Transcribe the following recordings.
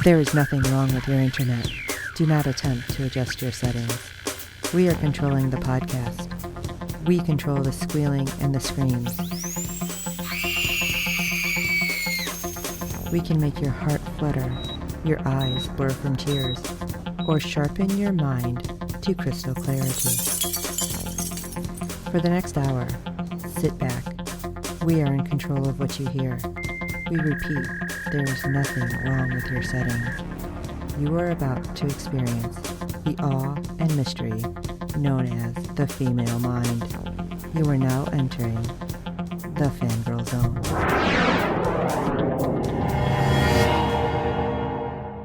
There is nothing wrong with your internet. Do not attempt to adjust your settings. We are controlling the podcast. We control the squealing and the screams. We can make your heart flutter, your eyes blur from tears, or sharpen your mind to crystal clarity. For the next hour, sit back. We are in control of what you hear. We repeat, there is nothing wrong with your settings. You are about to experience the awe and mystery known as the female mind. You are now entering the Fangirl Zone.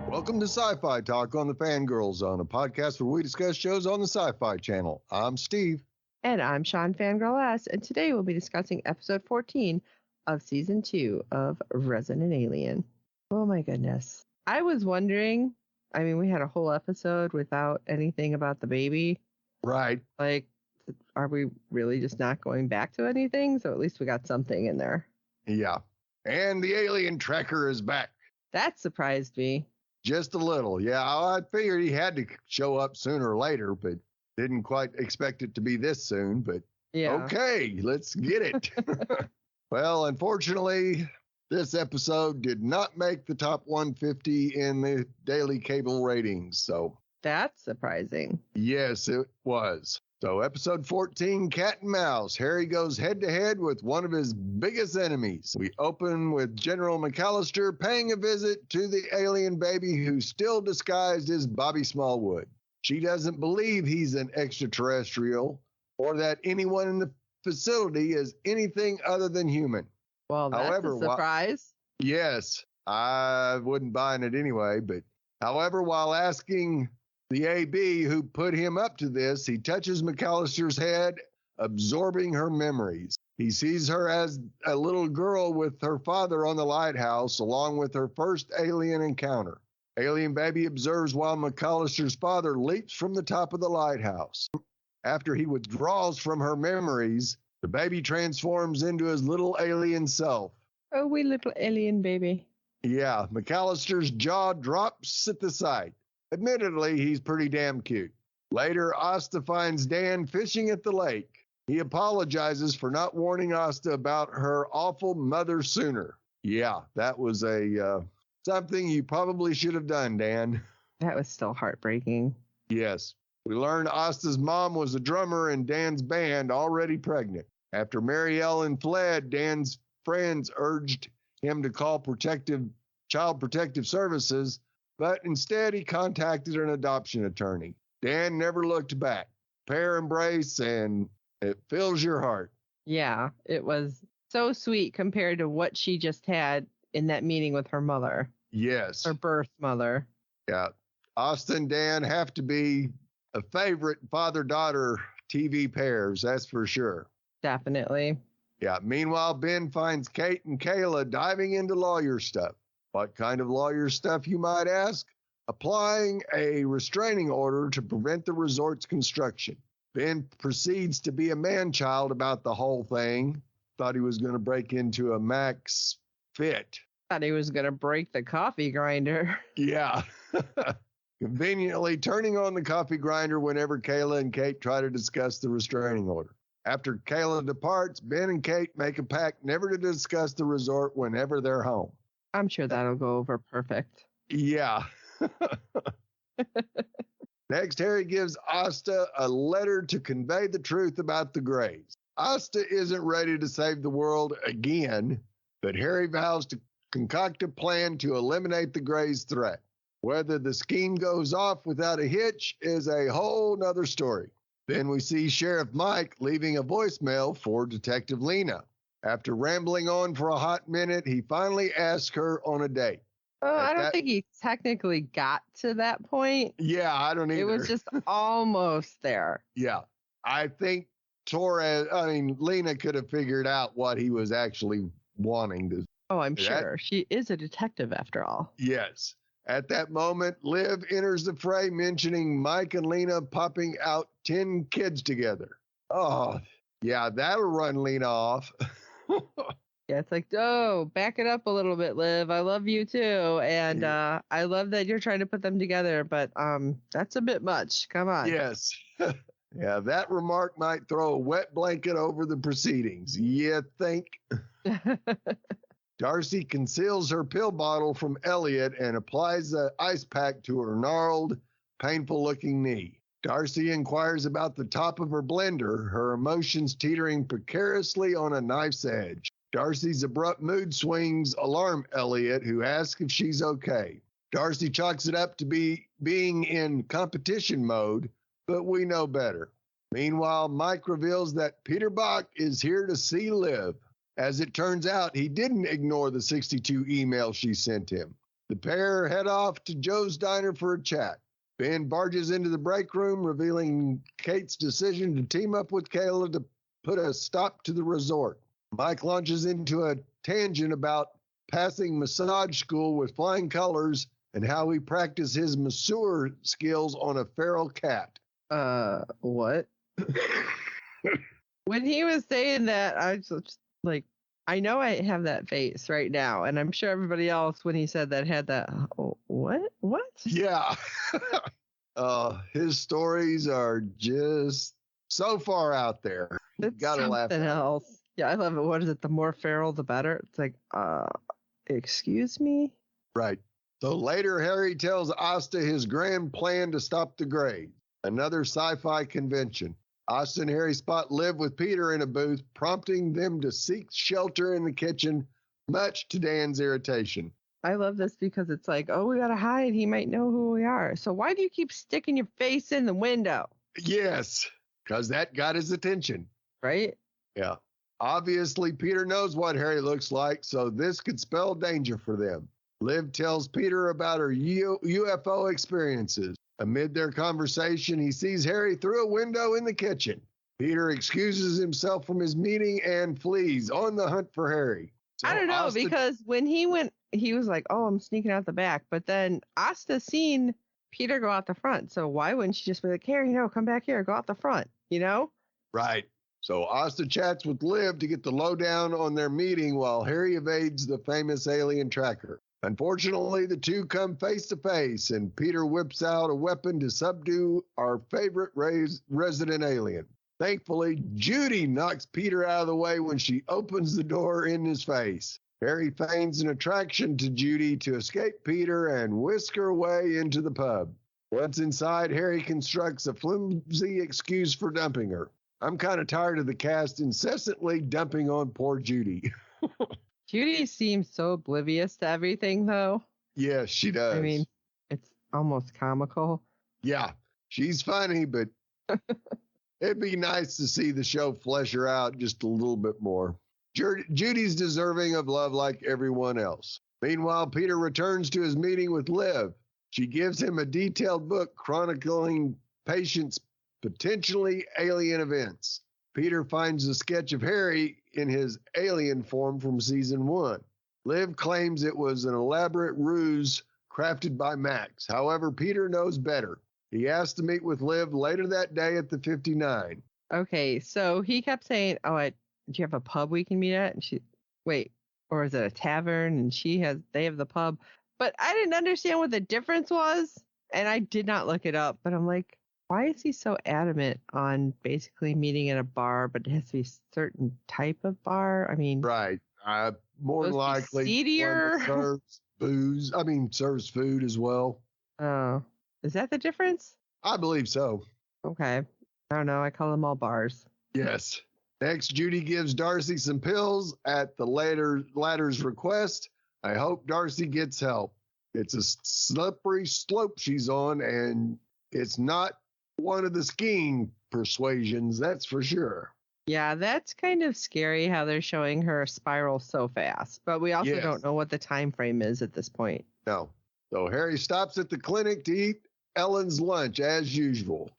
Welcome to Sci-Fi Talk on the Fangirl Zone, a podcast where we discuss shows on the Sci-Fi Channel. I'm Steve. And I'm Shawn Fangirl S. And today we'll be discussing episode 14 of season 2 of Resident Alien. Oh my goodness. I was wondering, we had a whole episode without anything about the baby. Right. Like, are we really just not going back to anything? So at least we got something in there. Yeah. And the alien tracker is back. That surprised me. Just a little. Yeah, I figured he had to show up sooner or later, but didn't quite expect it to be this soon. But yeah. Okay, let's get it. Well, unfortunately, this episode did not make the top 150 in the daily cable ratings. So that's surprising. Yes, it was. So episode 14, Cat and Mouse. Harry goes head to head with one of his biggest enemies. We open with General McAllister paying a visit to the alien baby who's still disguised as Bobby Smallwood. She doesn't believe he's an extraterrestrial or that anyone in the facility is anything other than human. Well, that's a surprise. Yes, I wouldn't buy it anyway, but however, while asking the AB who put him up to this, he touches McAllister's head, absorbing her memories. He sees her as a little girl with her father on the lighthouse, along with her first alien encounter. Alien baby observes while McAllister's father leaps from the top of the lighthouse. After he withdraws from her memories, the baby transforms into his little alien self. Oh, wee little alien baby. Yeah, McAllister's jaw drops at the sight. Admittedly, he's pretty damn cute. Later, Asta finds Dan fishing at the lake. He apologizes for not warning Asta about her awful mother sooner. Yeah, that was something you probably should have done, Dan. That was still heartbreaking. Yes. We learned Asta's mom was a drummer in Dan's band, already pregnant. After Mary Ellen fled, Dan's friends urged him to call Child Protective Services, but instead he contacted an adoption attorney. Dan never looked back. Pair embrace, and it fills your heart. Yeah, it was so sweet compared to what she just had in that meeting with her mother. Yes. Her birth mother. Yeah. Asta and Dan have to be a favorite father-daughter TV pairs, that's for sure. Definitely. Yeah. Meanwhile, Ben finds Kate and Kayla diving into lawyer stuff. What kind of lawyer stuff, you might ask? Applying a restraining order to prevent the resort's construction. Ben proceeds to be a man-child about the whole thing. Thought he was going to break into a Max Fit. Thought he was going to break the coffee grinder. Yeah. Conveniently turning on the coffee grinder whenever Kayla and Kate try to discuss the restraining order. After Kayla departs, Ben and Kate make a pact never to discuss the resort whenever they're home. I'm sure that'll go over perfect. Yeah. Next, Harry gives Asta a letter to convey the truth about the Greys. Asta isn't ready to save the world again, but Harry vows to concoct a plan to eliminate the Greys' threat. Whether the scheme goes off without a hitch is a whole nother story. Then we see Sheriff Mike leaving a voicemail for Detective Lena. After rambling on for a hot minute, he finally asks her on a date. Oh, I don't think he technically got to that point. Yeah, I don't either. It was just almost there. Yeah. I think Lena could have figured out what he was actually wanting to. Oh, I'm sure. She is a detective after all. Yes. At that moment, Liv enters the fray, mentioning Mike and Lena popping out 10 kids together. Oh, yeah, that'll run Lena off. Yeah, it's like, oh, back it up a little bit, Liv. I love you too. And I love that you're trying to put them together, but that's a bit much. Come on. Yes. Yeah, that remark might throw a wet blanket over the proceedings. You think? Darcy conceals her pill bottle from Elliot and applies the ice pack to her gnarled, painful-looking knee. Darcy inquires about the top of her blender, her emotions teetering precariously on a knife's edge. Darcy's abrupt mood swings alarm Elliot, who asks if she's okay. Darcy chalks it up to being in competition mode, but we know better. Meanwhile, Mike reveals that Peter Bach is here to see Liv. As it turns out, he didn't ignore the 62 emails she sent him. The pair head off to Joe's Diner for a chat. Ben barges into the break room, revealing Kate's decision to team up with Kayla to put a stop to the resort. Mike launches into a tangent about passing massage school with flying colors and how he practiced his masseur skills on a feral cat. What? When he was saying that, I was just like, I know I have that face right now, and I'm sure everybody else, when he said that, had that. Oh, what? Yeah. His stories are just so far out there. You gotta laugh. Something else. Yeah, I love it. What is it? The more feral, the better. It's like, excuse me? Right. So later, Harry tells Asta his grand plan to stop the grade. Another sci-fi convention. Asta and Harry spot Liv with Peter in a booth, prompting them to seek shelter in the kitchen, much to Dan's irritation. I love this because it's like, oh, we gotta hide. He might know who we are. So why do you keep sticking your face in the window? Yes, because that got his attention. Right? Yeah. Obviously, Peter knows what Harry looks like, so this could spell danger for them. Liv tells Peter about her UFO experiences. Amid their conversation, he sees Harry through a window in the kitchen. Peter excuses himself from his meeting and flees on the hunt for Harry. So I don't know, because when he went, he was like, oh, I'm sneaking out the back. But then Asta seen Peter go out the front. So why wouldn't she just be like, Harry, no, come back here, go out the front, you know? Right. So Asta chats with Liv to get the lowdown on their meeting while Harry evades the famous alien tracker. Unfortunately, the two come face to face, and Peter whips out a weapon to subdue our favorite resident alien. Thankfully, Judy knocks Peter out of the way when she opens the door in his face. Harry feigns an attraction to Judy to escape Peter and whisk her away into the pub. Once inside, Harry constructs a flimsy excuse for dumping her. I'm kind of tired of the cast incessantly dumping on poor Judy. Judy seems so oblivious to everything, though. Yes, she does. I mean, it's almost comical. Yeah, she's funny, but it'd be nice to see the show flesh her out just a little bit more. Judy's deserving of love like everyone else. Meanwhile, Peter returns to his meeting with Liv. She gives him a detailed book chronicling patients' potentially alien events. Peter finds a sketch of Harry in his alien form from season 1. Liv claims it was an elaborate ruse crafted by Max. However, Peter knows better. He asked to meet with Liv later that day at the 59. Okay, so he kept saying, do you have a pub we can meet at? And or is it a tavern? And they have the pub. But I didn't understand what the difference was, and I did not look it up. But I'm like, why is he so adamant on basically meeting at a bar, but it has to be a certain type of bar? I mean, right. More likely seedier. Serves booze. Serves food as well. Oh, is that the difference? I believe so. Okay. I don't know. I call them all bars. Yes. Next, Judy gives Darcy some pills at the latter's request. I hope Darcy gets help. It's a slippery slope she's on, and it's not one of the skiing persuasions, that's for sure. Yeah, that's kind of scary how they're showing her spiral so fast. But we also don't know what the time frame is at this point. No. So Harry stops at the clinic to eat Ellen's lunch as usual.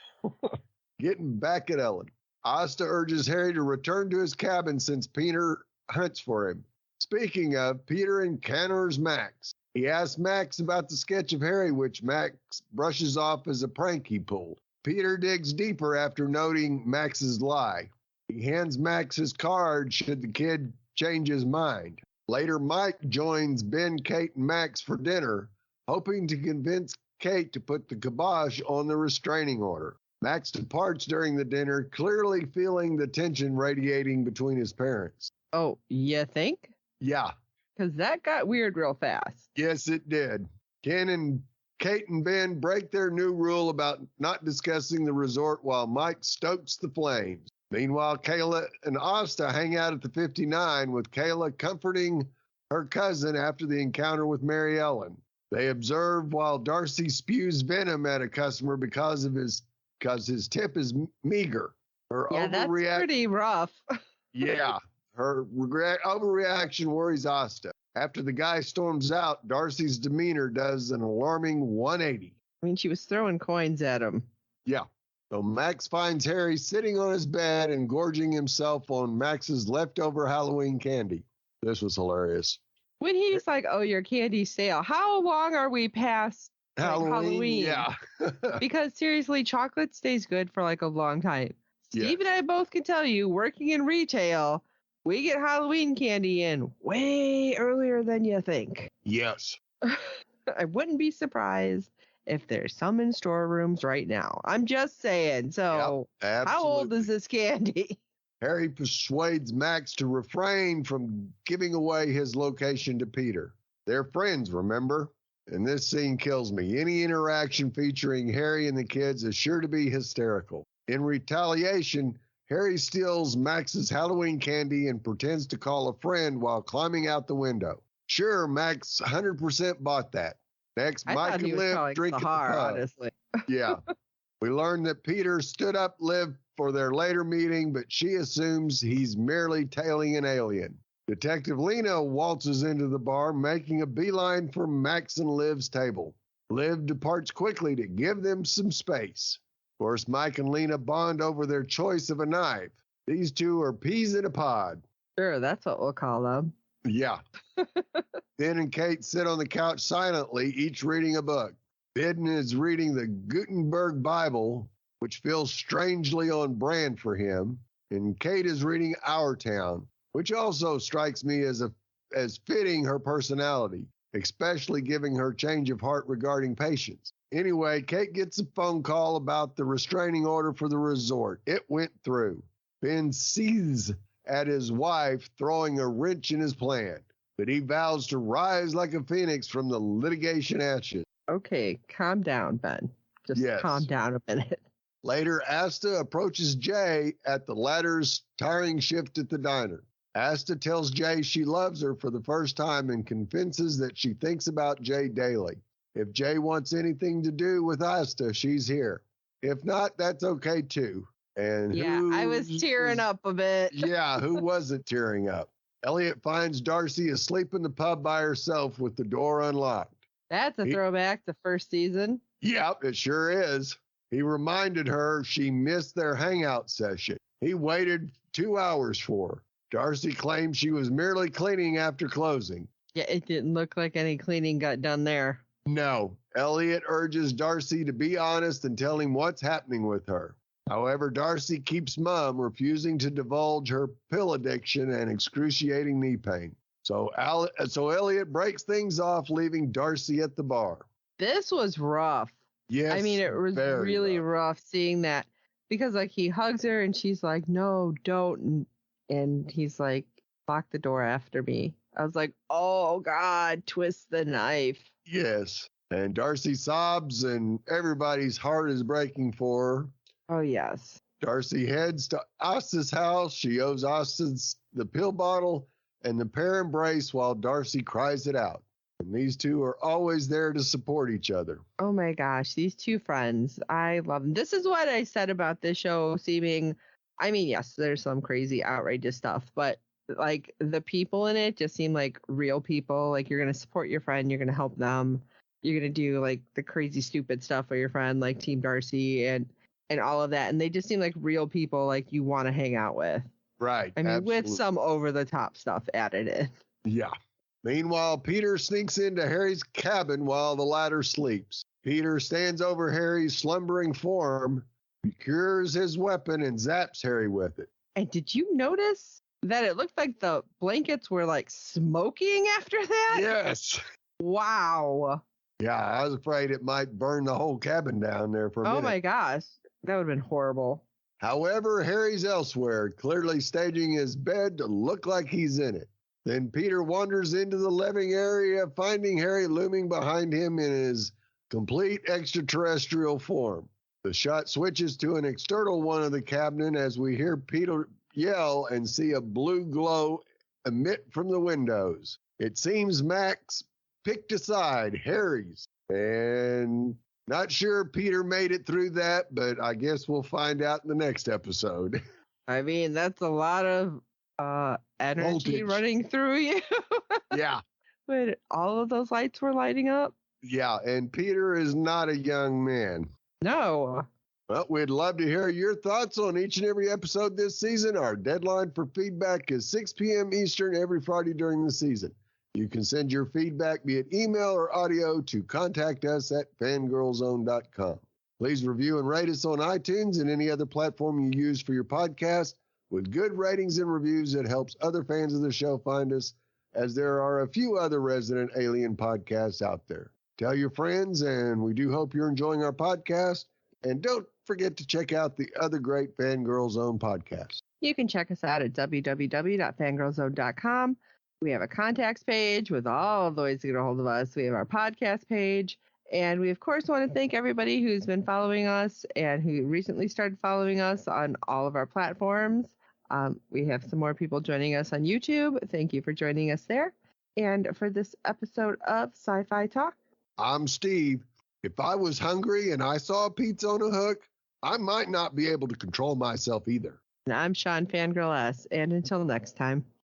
Getting back at Ellen. Asta urges Harry to return to his cabin since Peter hunts for him. Speaking of, Peter encounters Max. He asks Max about the sketch of Harry, which Max brushes off as a prank he pulled. Peter digs deeper after noting Max's lie. He hands Max his card should the kid change his mind. Later, Mike joins Ben, Kate, and Max for dinner, hoping to convince Kate to put the kibosh on the restraining order. Max departs during the dinner, clearly feeling the tension radiating between his parents. Oh, you think? Yeah. Because that got weird real fast. Yes, it did. Ken and Kate and Ben break their new rule about not discussing the resort while Mike stokes the flames. Meanwhile, Kayla and Asta hang out at the 59 with Kayla comforting her cousin after the encounter with Mary Ellen. They observe while Darcy spews venom at a customer because his tip is meager. That's pretty rough. Yeah, her overreaction worries Asta. After the guy storms out, Darcy's demeanor does an alarming 180. I mean, she was throwing coins at him. Yeah. So Max finds Harry sitting on his bed and gorging himself on Max's leftover Halloween candy. This was hilarious. When he's like, oh, your candy's stale. How long are we past Halloween? Yeah. Because seriously, chocolate stays good for like a long time. Steve and I both can tell you, working in retail, we get Halloween candy in way earlier than you think. Yes. I wouldn't be surprised if there's some in storerooms right now. I'm just saying. So how old is this candy? Harry persuades Max to refrain from giving away his location to Peter. They're friends, remember? And this scene kills me. Any interaction featuring Harry and the kids is sure to be hysterical. In retaliation, Harry steals Max's Halloween candy and pretends to call a friend while climbing out the window. Sure, Max 100% bought that. Next, Mike and Liv drink at the pub. Honestly. Yeah. We learn that Peter stood up Liv for their later meeting, but she assumes he's merely tailing an alien. Detective Lena waltzes into the bar, making a beeline for Max and Liv's table. Liv departs quickly to give them some space. Of course, Mike and Lena bond over their choice of a knife. These two are peas in a pod. Sure, that's what we'll call them. Yeah. Ben and Kate sit on the couch silently, each reading a book. Ben is reading the Gutenberg Bible, which feels strangely on brand for him, and Kate is reading Our Town, which also strikes me as fitting her personality, especially giving her change of heart regarding patience. Anyway, Kate gets a phone call about the restraining order for the resort. It went through. Ben sees at his wife throwing a wrench in his plan, but he vows to rise like a phoenix from the litigation ashes. Okay, calm down, Ben. Just calm down a minute. Later, Asta approaches Jay at the latter's tiring shift at the diner. Asta tells Jay she loves her for the first time and confides that she thinks about Jay daily. If Jay wants anything to do with Asta, she's here. If not, that's okay too. And I was tearing up a bit. Yeah, who wasn't tearing up? Elliot finds Darcy asleep in the pub by herself with the door unlocked. That's a throwback to first season. Yep, it sure is. He reminded her she missed their hangout session. He waited 2 hours for her. Darcy claimed she was merely cleaning after closing. Yeah, it didn't look like any cleaning got done there. No. Elliot urges Darcy to be honest and tell him what's happening with her. However, Darcy keeps mum, refusing to divulge her pill addiction and excruciating knee pain. So Elliot breaks things off, leaving Darcy at the bar. This was rough. Yes, I mean, it was really rough seeing that because, like, he hugs her and she's like, no, don't. And he's like, lock the door after me. I was like, oh, God, twist the knife. Yes. And Darcy sobs and everybody's heart is breaking for her. Oh, yes. Darcy heads to Asta's house. She owes Asta's the pill bottle, and the pair embrace while Darcy cries it out. And these two are always there to support each other. Oh my gosh, these two friends. I love them. This is what I said about this show seeming, I mean, yes, there's some crazy outrageous stuff, but like the people in it just seem like real people. Like you're going to support your friend, you're going to help them. You're going to do like the crazy stupid stuff for your friend, like Team Darcy and all of that. And they just seem like real people like you want to hang out with. Right. I mean, absolutely. With some over-the-top stuff added in. Yeah. Meanwhile, Peter sneaks into Harry's cabin while the latter sleeps. Peter stands over Harry's slumbering form, procures his weapon, and zaps Harry with it. And did you notice that it looked like the blankets were like smoking after that? Yes. Wow. Yeah, I was afraid it might burn the whole cabin down there for a minute. Oh my gosh. That would have been horrible. However, Harry's elsewhere, clearly staging his bed to look like he's in it. Then Peter wanders into the living area, finding Harry looming behind him in his complete extraterrestrial form. The shot switches to an external one of the cabinet as we hear Peter yell and see a blue glow emit from the windows. It seems Max picked a side, Harry's. And not sure Peter made it through that, but I guess we'll find out in the next episode. I mean, that's a lot of energy Voltage. running through you. Yeah. But all of those lights were lighting up? Yeah, and Peter is not a young man. No. Well, we'd love to hear your thoughts on each and every episode this season. Our deadline for feedback is 6 p.m. Eastern every Friday during the season. You can send your feedback via email or audio to contact us at fangirlzone.com. Please review and rate us on iTunes and any other platform you use for your podcast. With good ratings and reviews, it helps other fans of the show find us, as there are a few other Resident Alien podcasts out there. Tell your friends, and we do hope you're enjoying our podcast. And don't forget to check out the other great Fangirl Zone podcasts. You can check us out at www.fangirlzone.com. We have a contacts page with all of the ways to get a hold of us. We have our podcast page. And we, of course, want to thank everybody who's been following us and who recently started following us on all of our platforms. We have some more people joining us on YouTube. Thank you for joining us there. And for this episode of Sci-Fi Talk, I'm Steve. If I was hungry and I saw a pizza on a hook, I might not be able to control myself either. and I'm Shawn Fangirl S. And until next time.